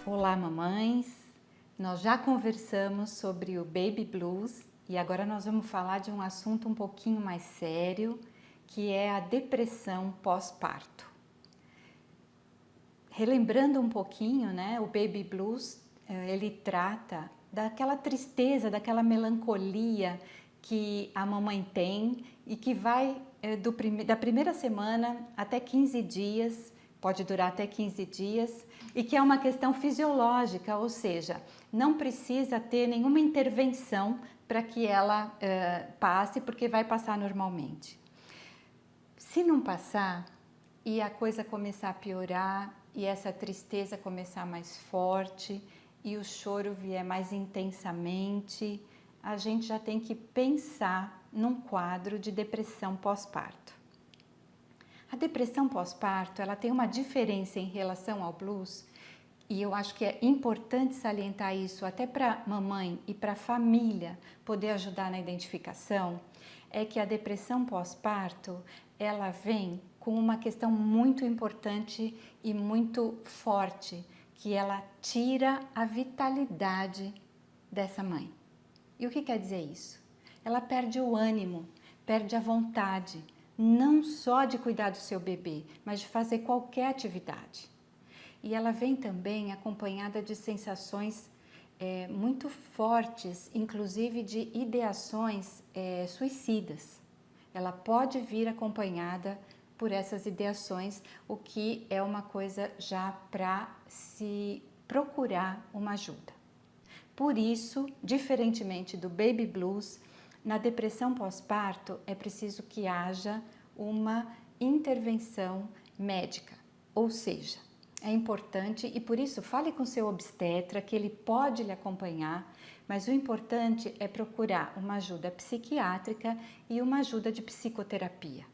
Olá, mamães! Nós já conversamos sobre o Baby Blues e agora nós vamos falar de um assunto um pouquinho mais sério, que é a depressão pós-parto. Relembrando um pouquinho, né, o Baby Blues, ele trata daquela tristeza, daquela melancolia que a mamãe tem e que vai da primeira semana até 15 dias, pode durar até 15 dias, e que é uma questão fisiológica, ou seja, não precisa ter nenhuma intervenção para que ela passe, porque vai passar normalmente. Se não passar e a coisa começar a piorar e essa tristeza começar mais forte e o choro vier mais intensamente, a gente já tem que pensar num quadro de depressão pós-parto. A depressão pós-parto, ela tem uma diferença em relação ao blues, e eu acho que é importante salientar isso até para a mamãe e para a família poder ajudar na identificação, é que a depressão pós-parto, ela vem com uma questão muito importante e muito forte, que ela tira a vitalidade dessa mãe. E o que quer dizer isso? Ela perde o ânimo, perde a vontade, não só de cuidar do seu bebê, mas de fazer qualquer atividade. E ela vem também acompanhada de sensações muito fortes, inclusive de ideações suicidas. Ela pode vir acompanhada por essas ideações, o que é uma coisa já para se procurar uma ajuda. Por isso, diferentemente do Baby Blues, na depressão pós-parto é preciso que haja uma intervenção médica, ou seja, é importante e por isso fale com seu obstetra que ele pode lhe acompanhar, mas o importante é procurar uma ajuda psiquiátrica e uma ajuda de psicoterapia.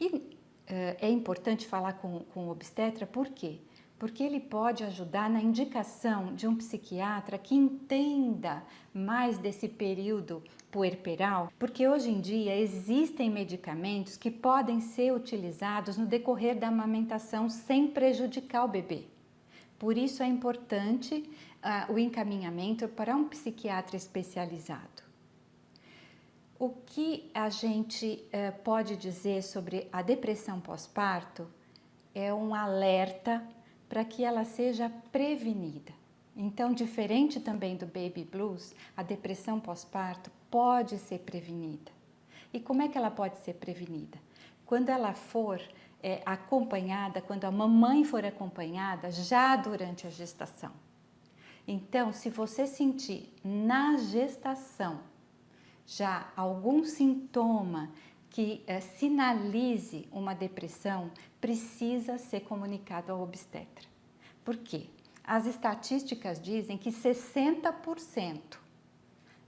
E é importante falar com o obstetra, por quê? Porque ele pode ajudar na indicação de um psiquiatra que entenda mais desse período puerperal, porque hoje em dia existem medicamentos que podem ser utilizados no decorrer da amamentação sem prejudicar o bebê. Por isso é importante o encaminhamento para um psiquiatra especializado. O que a gente pode dizer sobre a depressão pós-parto é um alerta para que ela seja prevenida. Então, diferente também do Baby Blues, a depressão pós-parto pode ser prevenida. E como é que ela pode ser prevenida? Quando ela for acompanhada, quando a mamãe for acompanhada já durante a gestação. Então, se você sentir na gestação já algum sintoma que sinalize uma depressão, precisa ser comunicado ao obstetra. Por quê? As estatísticas dizem que 60%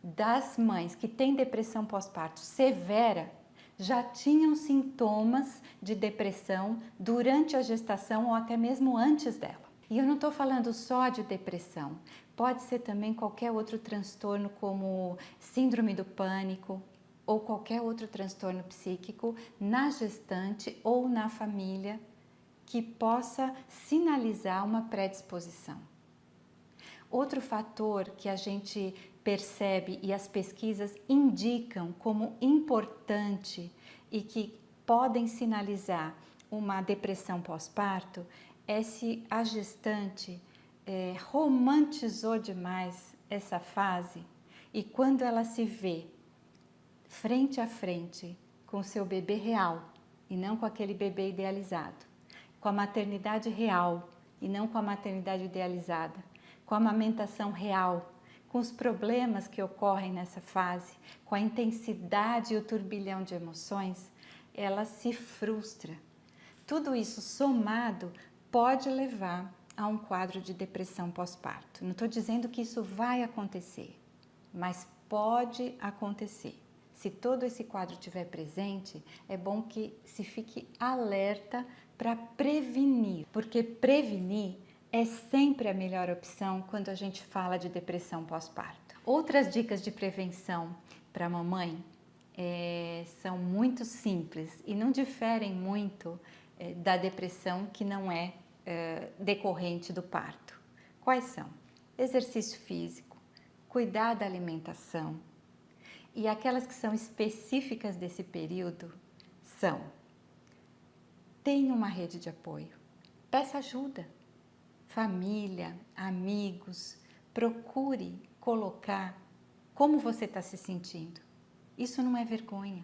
das mães que têm depressão pós-parto severa já tinham sintomas de depressão durante a gestação ou até mesmo antes dela. E eu não estou falando só de depressão, pode ser também qualquer outro transtorno como síndrome do pânico ou qualquer outro transtorno psíquico na gestante ou na família que possa sinalizar uma predisposição. Outro fator que a gente percebe e as pesquisas indicam como importante e que podem sinalizar uma depressão pós-parto é se a gestante romantizou demais essa fase e quando ela se vê frente a frente com o seu bebê real e não com aquele bebê idealizado, com a maternidade real e não com a maternidade idealizada, com a amamentação real, com os problemas que ocorrem nessa fase, com a intensidade e o turbilhão de emoções, ela se frustra. Tudo isso somado pode levar a um quadro de depressão pós-parto. Não estou dizendo que isso vai acontecer, mas pode acontecer. Se todo esse quadro estiver presente, é bom que se fique alerta para prevenir, porque prevenir é sempre a melhor opção quando a gente fala de depressão pós-parto. Outras dicas de prevenção para a mamãe são muito simples e não diferem muito da depressão que não é decorrente do parto, Quais são? Exercício físico, cuidar da alimentação. E aquelas que são específicas desse período são: tenha uma rede de apoio, peça ajuda, família, amigos, procure colocar como você está se sentindo. Isso não é vergonha,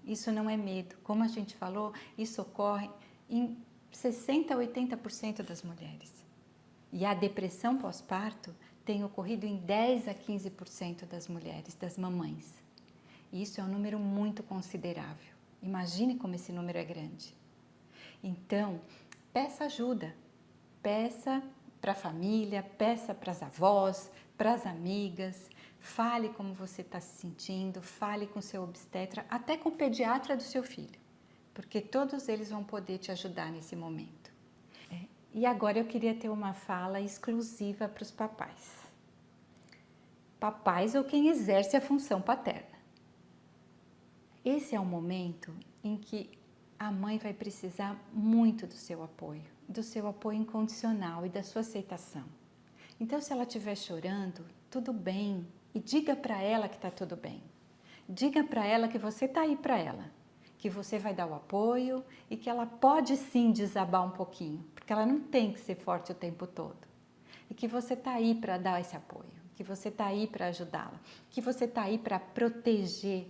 isso não é medo. Como a gente falou, isso ocorre em 60% a 80% das mulheres. E a depressão pós-parto tem ocorrido em 10% a 15% das mulheres, das mamães. E isso é um número muito considerável. Imagine como esse número é grande. Então, peça ajuda. Peça para a família, peça para as avós, para as amigas. Fale como você está se sentindo, fale com seu obstetra, até com o pediatra do seu filho. Porque todos eles vão poder te ajudar nesse momento. E agora eu queria ter uma fala exclusiva para os papais. Papais ou quem exerce a função paterna. Esse é o momento em que a mãe vai precisar muito do seu apoio incondicional e da sua aceitação. Então, se ela estiver chorando, tudo bem, e diga para ela que está tudo bem. Diga para ela que você está aí para ela, que você vai dar o apoio e que ela pode sim desabar um pouquinho, porque ela não tem que ser forte o tempo todo. E que você está aí para dar esse apoio, que você está aí para ajudá-la, que você está aí para proteger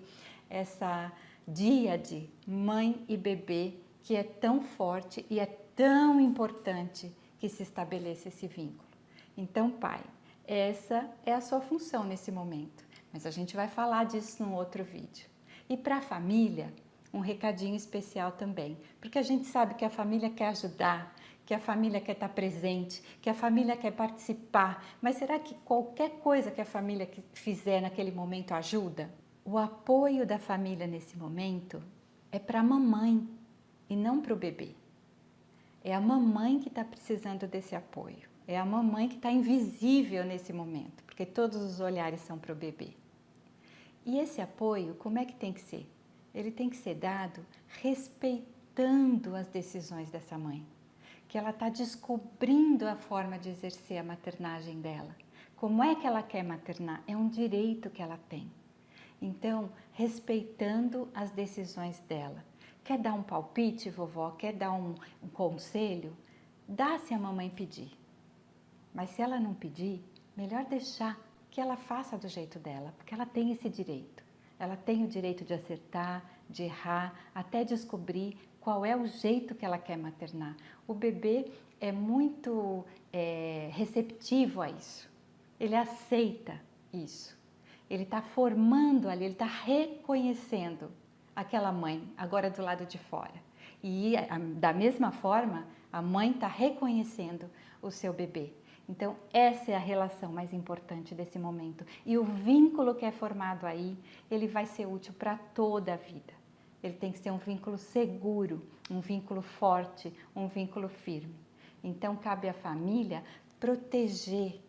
essa díade mãe e bebê que é tão forte e é tão importante que se estabeleça esse vínculo. Então, pai, essa é a sua função nesse momento, mas a gente vai falar disso num outro vídeo. E para a família, um recadinho especial também, porque a gente sabe que a família quer ajudar, que a família quer estar presente, que a família quer participar, mas será que qualquer coisa que a família fizer naquele momento ajuda? O apoio da família nesse momento é para a mamãe e não para o bebê. É a mamãe que está precisando desse apoio. É a mamãe que está invisível nesse momento, porque todos os olhares são para o bebê. E esse apoio, como é que tem que ser? Ele tem que ser dado respeitando as decisões dessa mãe, que ela está descobrindo a forma de exercer a maternagem dela. Como é que ela quer maternar? É um direito que ela tem. Então, respeitando as decisões dela. Quer dar um palpite, vovó? Quer dar um conselho? Dá se a mamãe pedir. Mas se ela não pedir, melhor deixar que ela faça do jeito dela, porque ela tem esse direito. Ela tem o direito de acertar, de errar, até descobrir qual é o jeito que ela quer maternar. O bebê é muito receptivo a isso. Ele aceita isso. Ele está formando ali, ele está reconhecendo aquela mãe, agora do lado de fora. E da mesma forma, a mãe está reconhecendo o seu bebê. Então, essa é a relação mais importante desse momento. E o vínculo que é formado aí, ele vai ser útil para toda a vida. Ele tem que ser um vínculo seguro, um vínculo forte, um vínculo firme. Então, cabe à família proteger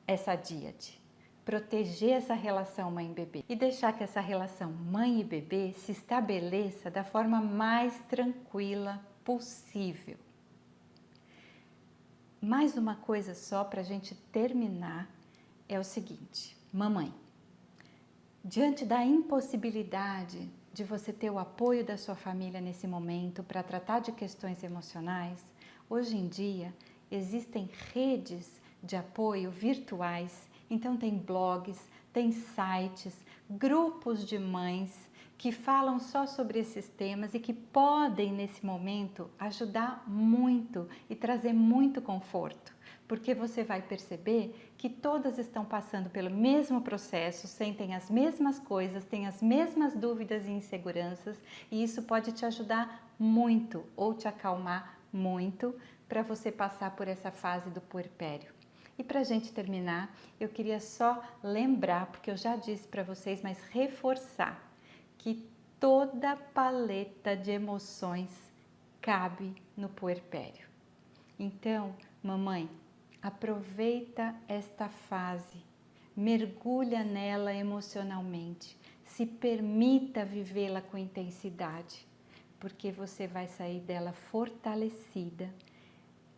essa díade. Proteger essa relação mãe-bebê e deixar que essa relação mãe e bebê se estabeleça da forma mais tranquila possível. Mais uma coisa só para a gente terminar é o seguinte: mamãe, diante da impossibilidade de você ter o apoio da sua família nesse momento para tratar de questões emocionais, hoje em dia existem redes de apoio virtuais. Então tem blogs, tem sites, grupos de mães que falam só sobre esses temas e que podem nesse momento ajudar muito e trazer muito conforto, porque você vai perceber que todas estão passando pelo mesmo processo, sentem as mesmas coisas, têm as mesmas dúvidas e inseguranças, e isso pode te ajudar muito ou te acalmar muito para você passar por essa fase do puerpério. E para a gente terminar, eu queria só lembrar, porque eu já disse para vocês, mas reforçar, que toda paleta de emoções cabe no puerpério. Então, mamãe, aproveita esta fase, mergulha nela emocionalmente, se permita vivê-la com intensidade, porque você vai sair dela fortalecida.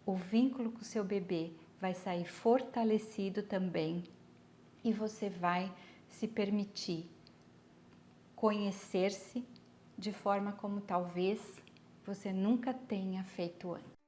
O vínculo com o seu bebê vai sair fortalecido também e você vai se permitir conhecer-se de forma como talvez você nunca tenha feito antes.